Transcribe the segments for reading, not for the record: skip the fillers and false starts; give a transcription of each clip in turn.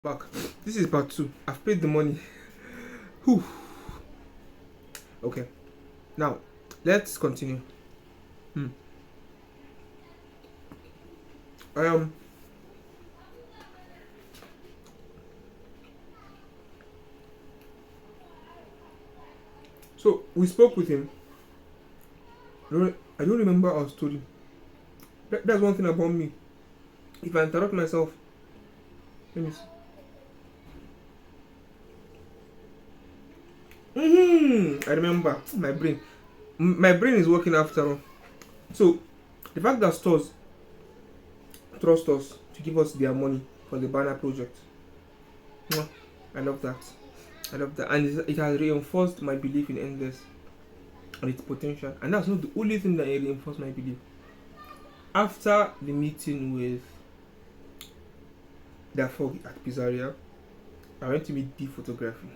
Back. This is part 2. I've paid the money. Whew. Okay. Now, let's continue. Hmm. Um. So we spoke with him. I don't remember our story. That's one thing about me. If I interrupt myself, let me see. I remember my brain. My brain is working after all. So the fact that stores trust us to give us their money for the banner project. I love that. I love that, and it has reinforced my belief in Endless and its potential. And that's not the only thing that reinforced my belief. After the meeting with Dafot at Pizzeria, I went to meet Dhee photography.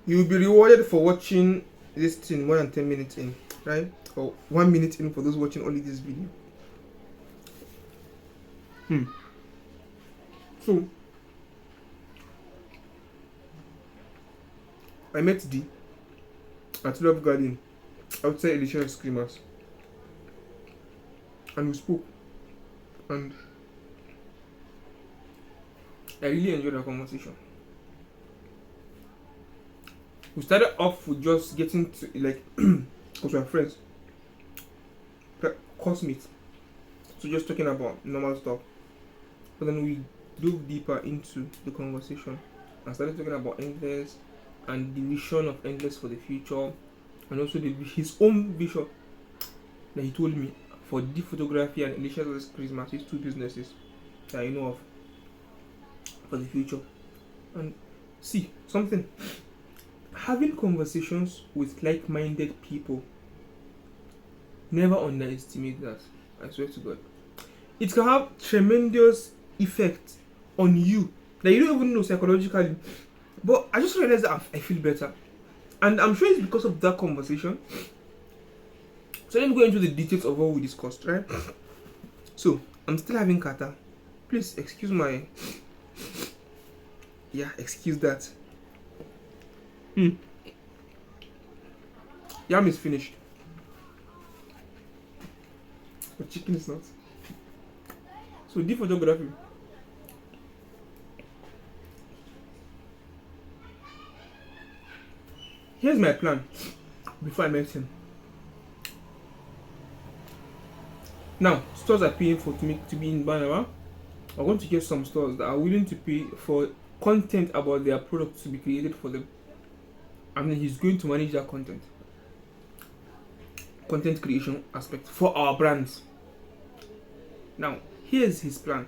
You will be rewarded for watching this thing more than 10 minutes in, right? Or 1 minute in for those watching only this video. So I met Dhee at Love Garden outside Edition Screamers, and we spoke, and I really enjoyed our conversation. We started off with just getting to because we're friends, classmates, so just talking about normal stuff. But then we dove deeper into the conversation and started talking about Endless and the vision of Endless for the future, and also his own vision that he told me for Dhee photography and Alicia's Christmas, his two businesses that I know of for the future. And see something, having conversations with like-minded people, never underestimate that. I swear to God, it can have tremendous effect on you that you don't even know psychologically. But I just realized that I feel better, and I'm sure it's because of that conversation. So let me go into the details of what we discussed, right? So I'm still having kata. Please excuse my excuse that. Yam is finished, but chicken is not. So Dhee photography. Here's my plan before I met him. Now, stores are paying for to be in Banaba. I'm going to get some stores that are willing to pay for content about their products to be created for them. And then he's going to manage that content creation aspect for our brands. Now, here's his plan.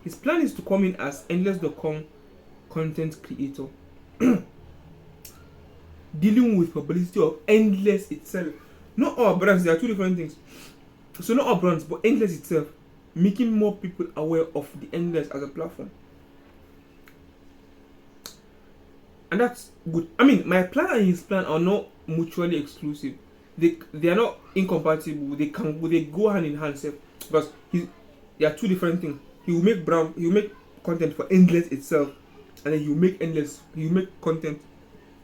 His plan is to come in as Endless.com content creator, dealing with publicity of Endless itself. Not our brands, there are two different things. So not our brands, but Endless itself, making more people aware of the Endless as a platform. And that's good. I mean, my plan and his plan are not mutually exclusive. They are not incompatible. They go hand in hand, because they are two different things. He will make content for Endless itself, and then he will make content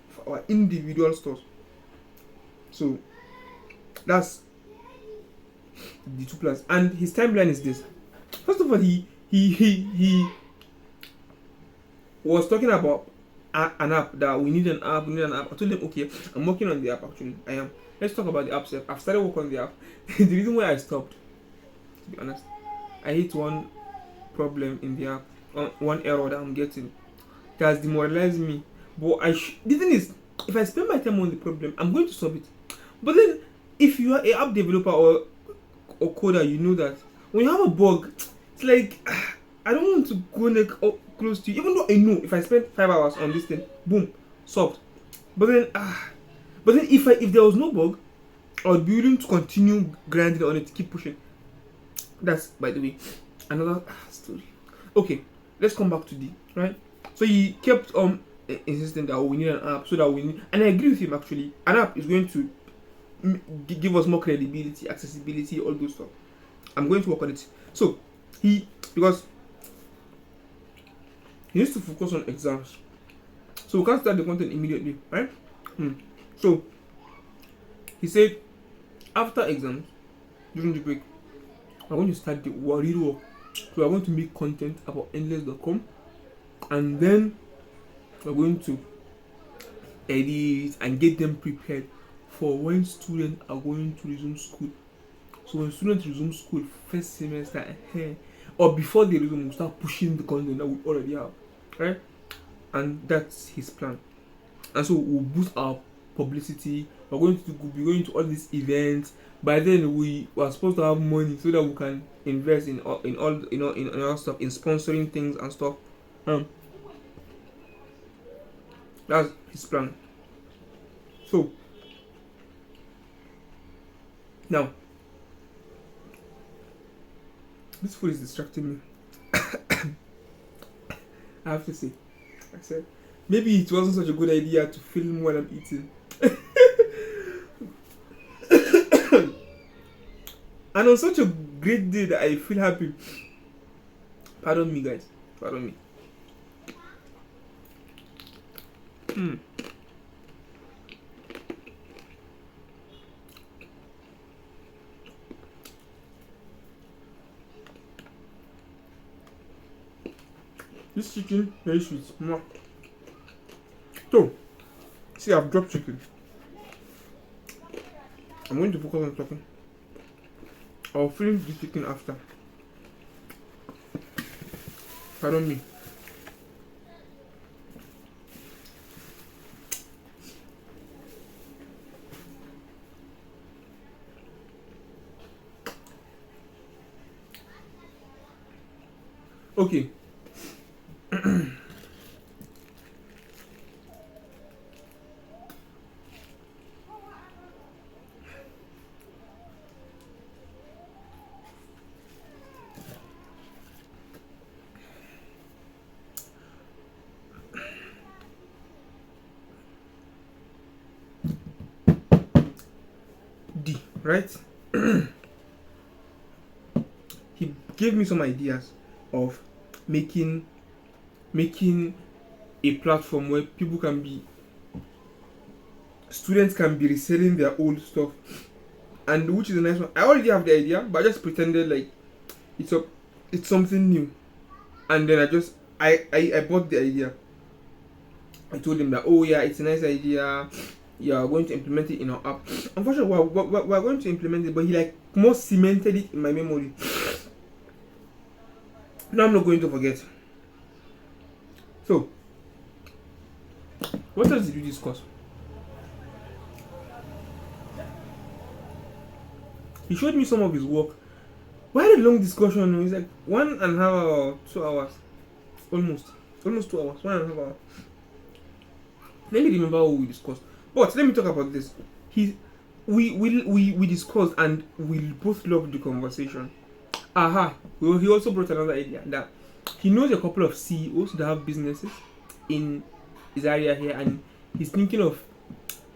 for our individual stores. So that's the two plans. And his timeline is this. First of all, he was talking about an app, that we need an app. I told him, okay, I'm working on the app. Actually, I am. Let's talk about the app. I've started working on the app. The reason why I stopped, to be honest, I hit one problem in the app, one error that I'm getting, that has demoralized me. But the thing is, if I spend my time on the problem, I'm going to solve it. But then, if you are an app developer or coder, you know that when you have a bug, it's like I don't want to go close to you, even though I know if I spend 5 hours on this thing, boom, solved. But then if there was no bug, I would be willing to continue grinding on it, keep pushing. That's, by the way, another story. Okay, let's come back to Dhee, right? So he kept insisting that we need an app, and I agree with him. Actually, an app is going to give us more credibility, accessibility, all those stuff. I'm going to work on it. So because He needs to focus on exams. So we can't start the content immediately, right? So he said after exams, during the break, we're going to start the real work. So we're going to make content about endless.com, and then we're going to edit and get them prepared for when students are going to resume school. So when students resume school first semester, or before they resume, we'll start pushing the content that we already have, right? And that's his plan. And so we'll boost our publicity. We're going to be going to all these events. By then we are supposed to have money so that we can invest in all in all stuff, in sponsoring things and stuff. That's his plan. So now this food is distracting me. I have to say, I said maybe it wasn't such a good idea to film when I'm eating. And on such a great day that I feel happy. Pardon me, guys. Pardon me. This chicken, very sweet. So, see, I've dropped chicken. I'm going to focus on talking. I'll film the chicken after. Pardon me. Okay. Dhee, right? He gave me some ideas of making a platform where students can be reselling their old stuff, and which is a nice one. I already have the idea, but I just pretended like it's something new, and then I bought the idea. I told him that, oh yeah, it's a nice idea. Yeah, we're going to implement it in our app. Unfortunately, we're going to implement it, but he like more cemented it in my memory. Now I'm not going to forget. So, what else did you discuss? He showed me some of his work. We had a long discussion. It's like 1.5 hours, 2 hours, almost 2 hours, 1.5 hours. Let me remember what we discussed. But let me talk about this. We discussed, and we both loved the conversation. Well, he also brought another idea that he knows a couple of CEOs that have businesses in his area here, and he's thinking of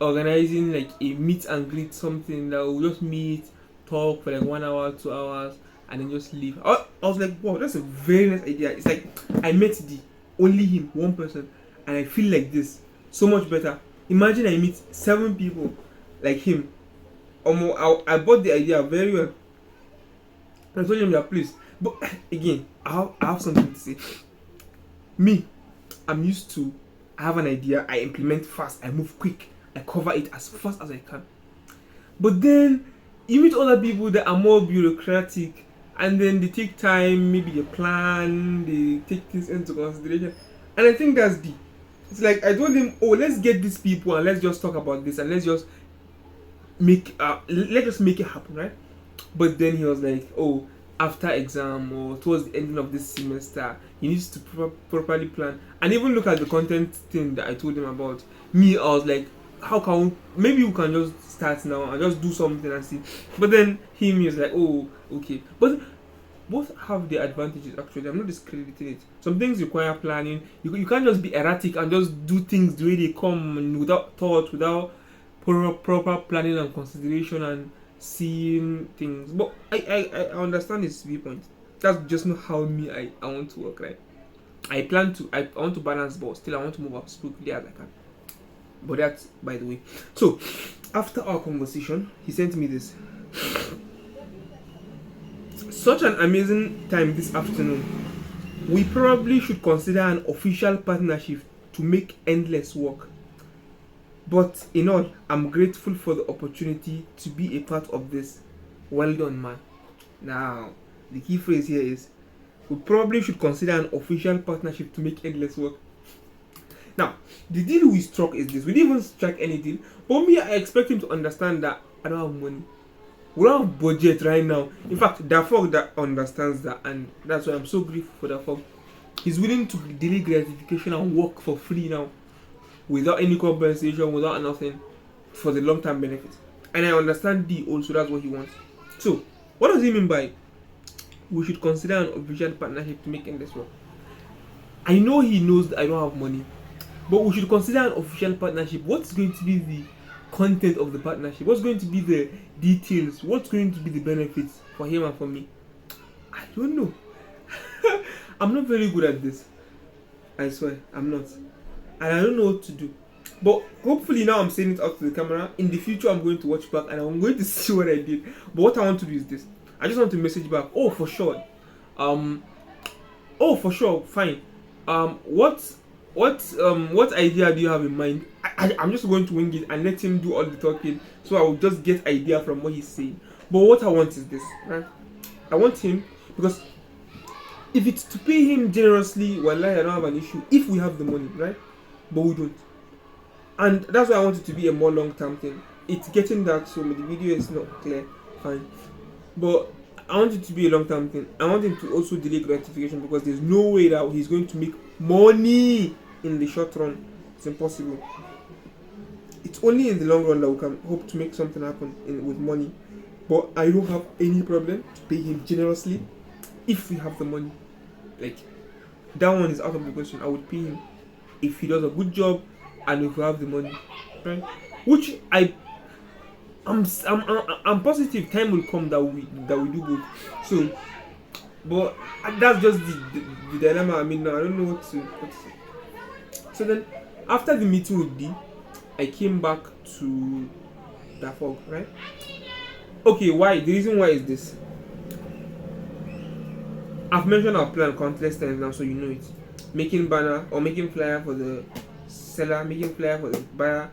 organizing like a meet and greet, something that will just meet, talk for like 1 hour, 2 hours, and then just leave. I was like, wow, that's a very nice idea. It's like I met Dhee, only him, one person, and I feel like this so much better. Imagine I meet 7 people like him. I bought the idea very well. I told him that, please. But again, I have something to say. Me, I'm used to, I have an idea, I implement fast, I move quick, I cover it as fast as I can. But then you meet other people that are more bureaucratic, and then they take time, maybe they plan, they take things into consideration. And I think that's Dhee. It's like I told him, oh, let's get these people and let's just talk about this and let's just make it happen, right? But then he was like, oh, after exam or towards the ending of this semester, he needs to properly plan and even look at the content thing that I told him about. Me, I was like, how can maybe we can just start now and just do something and see. But then he was like, oh, okay. But both have their advantages actually. I'm not discrediting it. Some things require planning. You can't just be erratic and just do things the way they come and without thought, without proper planning and consideration and seeing things. But I understand his viewpoint. That's just not how I want to work, right? I want to balance, but still I want to move up as quickly as I can. But that's by the way. So after our conversation, he sent me this. Such an amazing time this afternoon. We probably should consider an official partnership to make endless work. But in all, I'm grateful for the opportunity to be a part of this. Well done, man. Now, the key phrase here is we probably should consider an official partnership to make endless work. Now, the deal we struck is this. We didn't even strike any deal. But me, I expect him to understand that I don't have money. We don't have budget right now. In fact, Dafot that understands that, and that's why I'm so grateful for Dafot. He's willing to delay gratification and work for free now, without any compensation, without nothing, for the long-term benefit. And I understand Dhee also, that's what he wants. So, what does he mean by we should consider an official partnership to make endless work? I know he knows that I don't have money, but we should consider an official partnership. What's going to be the content of the partnership? What's going to be the details? What's going to be the benefits for him and for me? I don't know. I'm not very good at this. I swear, I'm not. And I don't know what to do. But hopefully now I'm saying it out to the camera. In the future I'm going to watch back and I'm going to see what I did. But what I want to do is this. I just want to message back. Oh, for sure. Fine. What idea do you have in mind? I'm just going to wing it and let him do all the talking, so I will just get idea from what he's saying. But what I want is this, right? I want him, because if it's to pay him generously, wallahi, I don't have an issue if we have the money, right? But we don't. And that's why I want it to be a more long-term thing. It's getting that, so the video is not clear, fine. But I want it to be a long-term thing. I want him to also delay gratification, because there's no way that he's going to make money in the short run. It's impossible. It's only in the long run that we can hope to make something happen with money. But I don't have any problem to pay him generously if we have the money. Like, that one is out of the question. I would pay him if he does a good job and if we have the money, right? Which I'm positive time will come that we do good. So, but that's just the dilemma. I mean, now I don't know what to say. So then, after the meeting with Dhee, I came back to Dafot, right? Okay, why? The reason why is this. I've mentioned our plan countless times now, so you know it. Making banner or making flyer for the seller, making flyer for the buyer,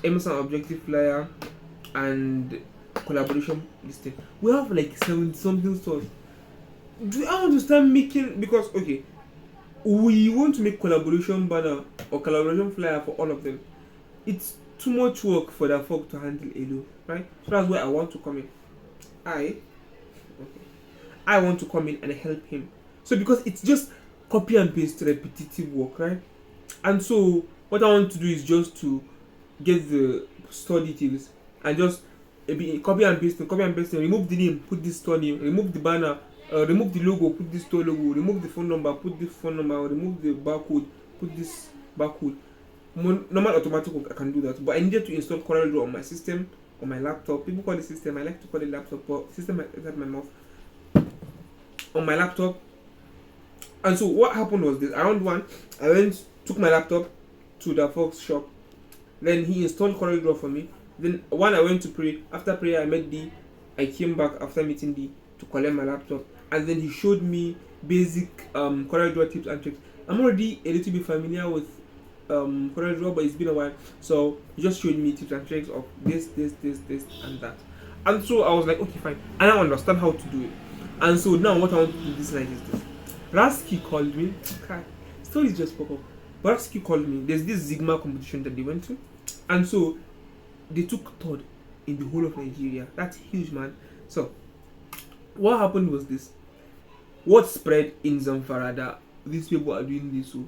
Emerson objective flyer, and collaboration listing. We have like 70 something stores. Do I want to start making, because okay, we want to make collaboration banner or collaboration flyer for all of them. It's too much work for the folk to handle alone, right? So that's where I want to come in. I want to come in and help him. So because it's just copy and paste repetitive work, right? And so what I want to do is just to get the store details and just copy and paste, remove the name, put this store name, remove the banner, remove the logo, put this store logo, remove the phone number, put this phone number, remove the barcode, put this barcode. Normal automatic work, I can do that, but I needed to install CorelDRAW on my system, on my laptop. People call it system, I like to call it laptop, but system is at my mouth. On my laptop. And so what happened was this. Around one, I took my laptop to the Fox shop. Then he installed CorelDRAW for me. Then when I went to pray, after prayer I met Dhee. I came back after meeting Dhee to collect my laptop. And then he showed me basic CorelDRAW tips and tricks. I'm already a little bit familiar with CorelDRAW, but it's been a while. So he just showed me tips and tricks of this, and that. And so I was like, okay, fine. And I understand how to do it. And so now what I want to do this night is this. Rasky called me. Stories just pop up. But Rasky called me. There's this Sigma competition that they went to. And so they took third in the whole of Nigeria. That's huge, man. So what happened was this. What spread in Zamfara that these people are doing this. So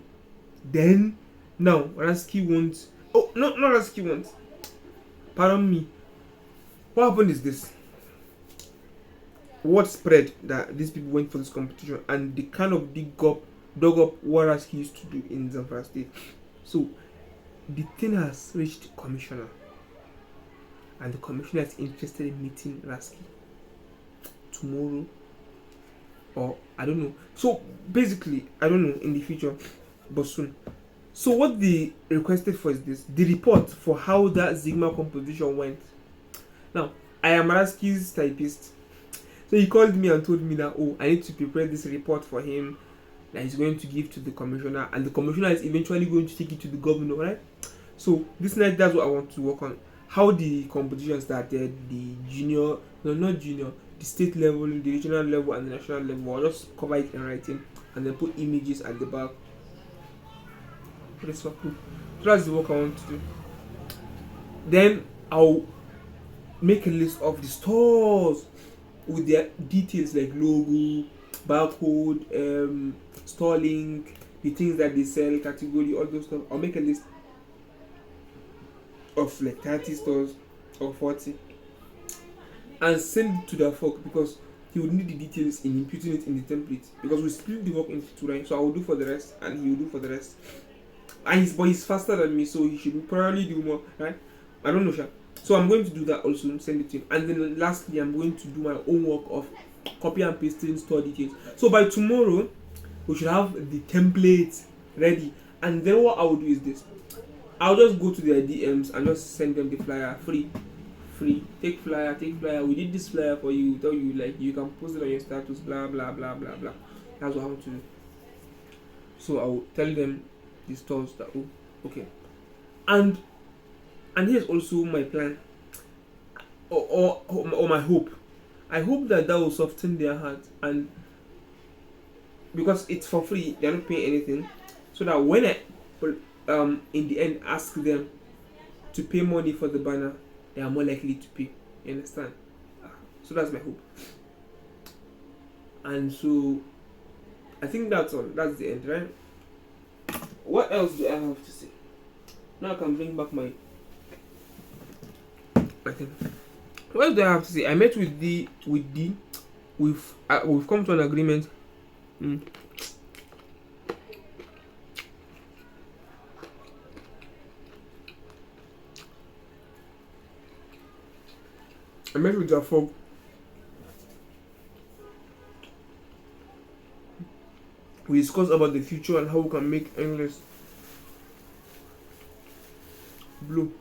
then now Rasky wants. Oh, not Rasky wants. Pardon me. What happened is this. What spread that these people went for this competition, and they kind of dug up what Rasky used to do in Zamfara State. So the thing has reached the commissioner, and the commissioner is interested in meeting Rasky tomorrow or I don't know. So basically, I don't know in the future, but soon. So what they requested for is this: the report for how that Sigma composition went. Now, I am Raski's typist, so he called me and told me that, oh, I need to prepare this report for him that he's going to give to the commissioner, and the commissioner is eventually going to take it to the governor, right? So this night, that's what I want to work on: how the competition started, the junior, no, not junior, the state level, the regional level, and the national level. I'll just cover it in writing and then put images at the back. So that's the work I want to do. Then I'll make a list of the stores with their details like logo, barcode, store link, the things that they sell, category, all those stuff. I'll make a list of like 30 stores or 40 and send it to Dafot, because he would need the details in imputing it in the template, because we split the work into two, right? So I will do for the rest and he will do for the rest. And he's faster than me, so he should probably do more, right? I don't know, sure. So I'm going to do that also, send it to him. And then lastly, I'm going to do my own work of copy and pasting store details. So by tomorrow, we should have the templates ready. And then what I will do is this: I'll just go to their DMs and just send them the flyer free. Take flyer. We did this flyer for you. Tell you like you can post it on your status. Blah blah blah blah blah. That's what I want to do. So I will tell them the stores that, oh, okay. And here's also my plan, or my hope. I hope that will soften their heart, and because it's for free, they're not paying anything, so that when I in the end ask them to pay money for the banner, they are more likely to pay. You understand? So that's my hope. And so I think that's all. That's the end, right? What else do I have to say? Now I can bring back my thing. What else do I have to say? I met with Dhee. We've come to an agreement. I met with Dafot. We discussed about the future and how we can make endless blue.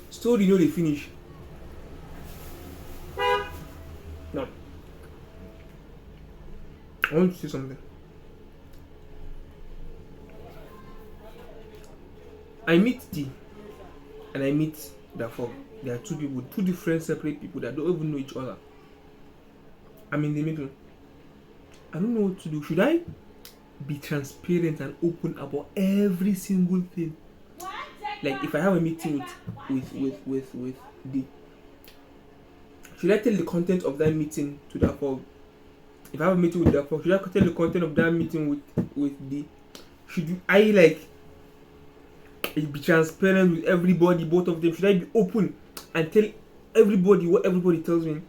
Story no dey finish. Now, I want to say something. I meet Dhee and I meet Dafot. They are two people, two different separate people that don't even know each other. I'm in the middle. I don't know what to do. Should I be transparent and open about every single thing? Like if I have a meeting with Dhee, should I tell the content of that meeting to Dafot? If I have a meeting with Dafot, should I tell the content of that meeting with Dhee? Should I like be transparent with everybody, both of them? Should I be open and tell everybody what everybody tells me?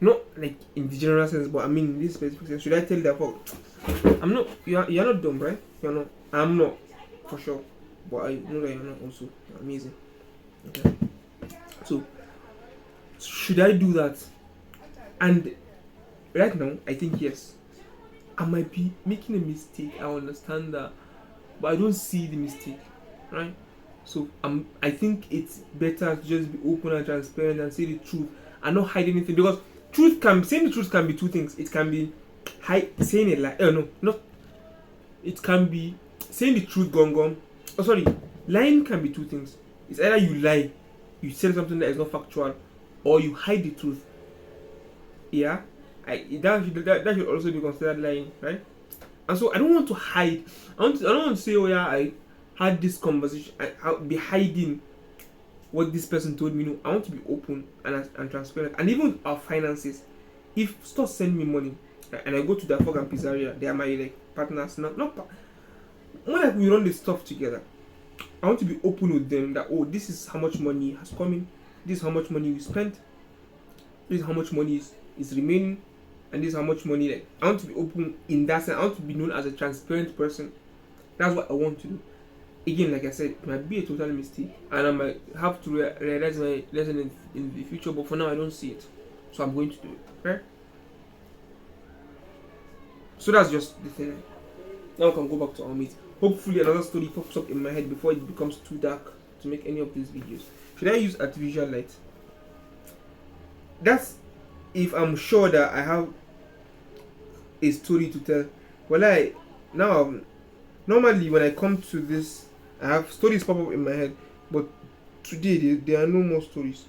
Not like in the general sense, but I mean in this specific sense. Should I tell Dafot? I'm not. You're not dumb, right? You're not. I'm not, for sure. But I know that you're not also. You're amazing. Okay. So should I do that? And right now, I think yes. I might be making a mistake. I understand that, but I don't see the mistake, right? So I think it's better to just be open and transparent and say the truth and not hide anything, because saying the truth can be two things. It can be saying a lie. No, not. It can be saying the truth, gone. Oh, sorry. Lying can be two things. It's either you lie, you say something that is not factual, or you hide the truth. Yeah, that should also be considered lying, right? And so I don't want to hide. I don't want to say, oh yeah, I had this conversation. I'll be hiding what this person told me. No, I want to be open and transparent. And even our finances. If stores send me money and I go to the Fog and Pizzeria, they are my like partners. Not more like we run this stuff together. I want to be open with them that, oh, this is how much money has come in, this is how much money we spent, this is how much money is remaining, and this is how much money. Like, I want to be open in that sense. I want to be known as a transparent person. That's what I want to do. again, like I said, it might be a total mistake, and I might have to realize my lesson in the future. But for now, I don't see it, so I'm going to do it. Right? So that's just the thing. Now we can go back to our meet. Hopefully, another story pops up in my head before it becomes too dark to make any of these videos. Should I use artificial light? That's if I'm sure that I have a story to tell. Well, now normally when I come to this, I have stories pop up in my head, but today there are no more stories.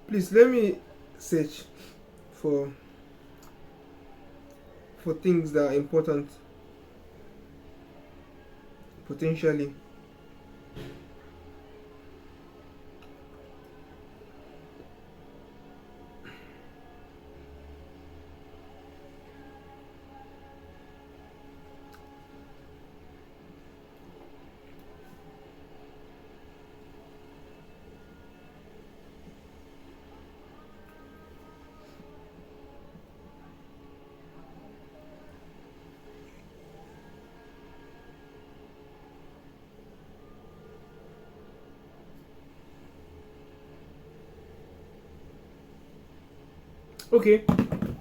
Please let me search for things that are important potentially. Okay,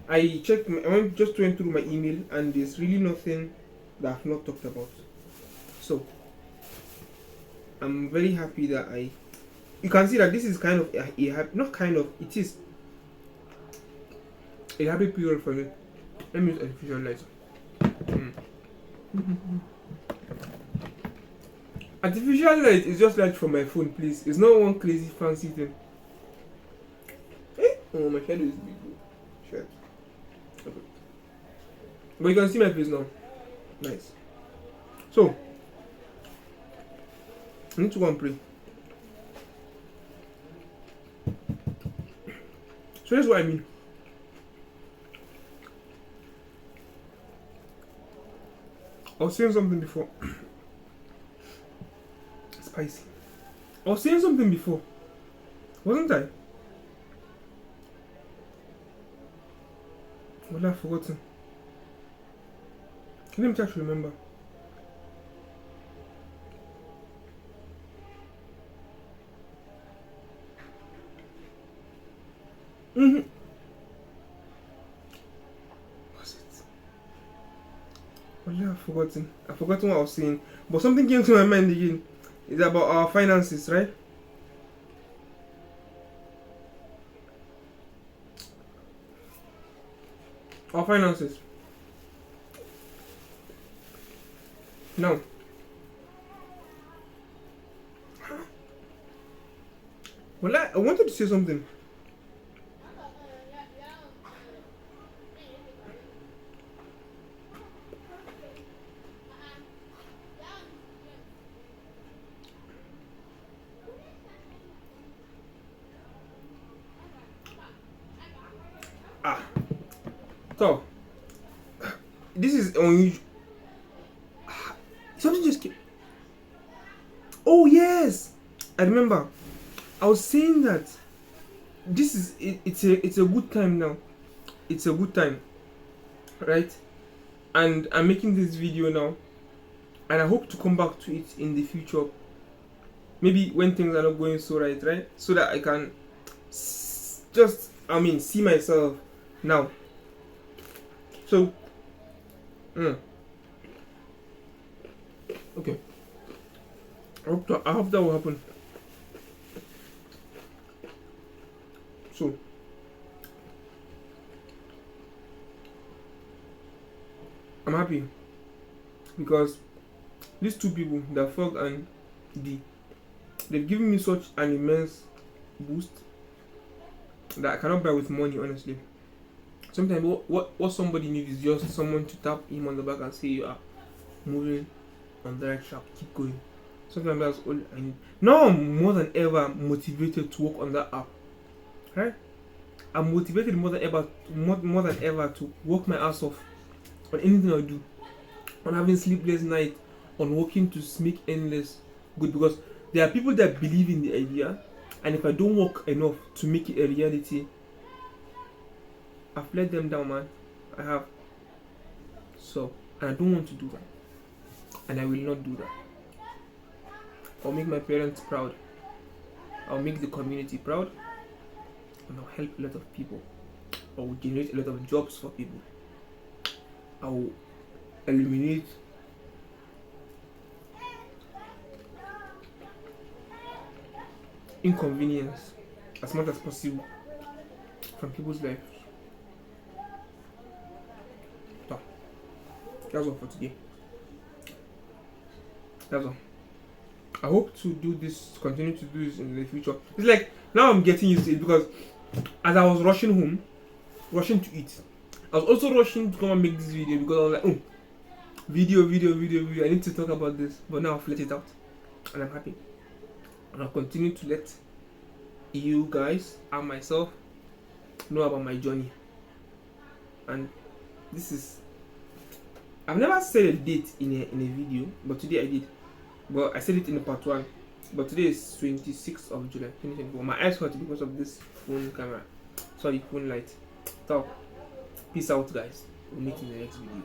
I checked. Just went through my email, and there's really nothing that I've not talked about. So I'm very happy that you can see that this is kind of not kind of, it is a happy period for me. Let me use artificial light. Artificial light is just light from my phone, please. It's not one crazy fancy thing. Oh, my shadow is big. Shit. Okay. But you can see my face now. Nice. So, I need to go and pray. So that's what I mean. I was saying something before. Spicy. I was saying something before, wasn't I? Well, I've forgotten. Let me try to remember. What's it? Well, I've forgotten. I've forgotten what I was saying. But something came to my mind again. It's about our finances, right? Our finances. Now, well, I wanted to say something. So, this is unusual. Something just came. Oh yes, I remember. I was saying that this is it's a good time now. It's a good time, right? And I'm making this video now, and I hope to come back to it in the future. Maybe when things are not going so right? So that I can see myself now. So, okay. I hope that will happen. So, I'm happy because these two people, Dafot and Dhee, they've given me such an immense boost that I cannot buy with money, honestly. Sometimes what somebody needs is just someone to tap him on the back and say you are moving on the right track, keep going. Sometimes that's all I need. Now I'm more than ever motivated to work on that app. Right? I'm motivated more than ever to work my ass off on anything I do. On having sleepless night, on working to make endless good, because there are people that believe in the idea, and if I don't work enough to make it a reality, I've let them down, man. I have. So, and I don't want to do that, and I will not do that. I'll make my parents proud. I'll make the community proud, and I'll help a lot of people. I will generate a lot of jobs for people. I will eliminate inconvenience as much as possible from people's lives. So, that's all for today. That's all. I hope to do this, continue to do this in the future. It's like now I'm getting used to it, because as I was rushing home, rushing to eat, I was also rushing to come and make this video, because I was like, video. I need to talk about this, but now I've let it out, and I'm happy. And I'll continue to let you guys and myself know about my journey. And this is, I've never said a date in a video, but today I did. But I said it in the part 1. But today is 26th of July 2024. My eyes hurt because of this phone camera. Sorry, phone light. So, peace out, guys. We'll meet in the next video.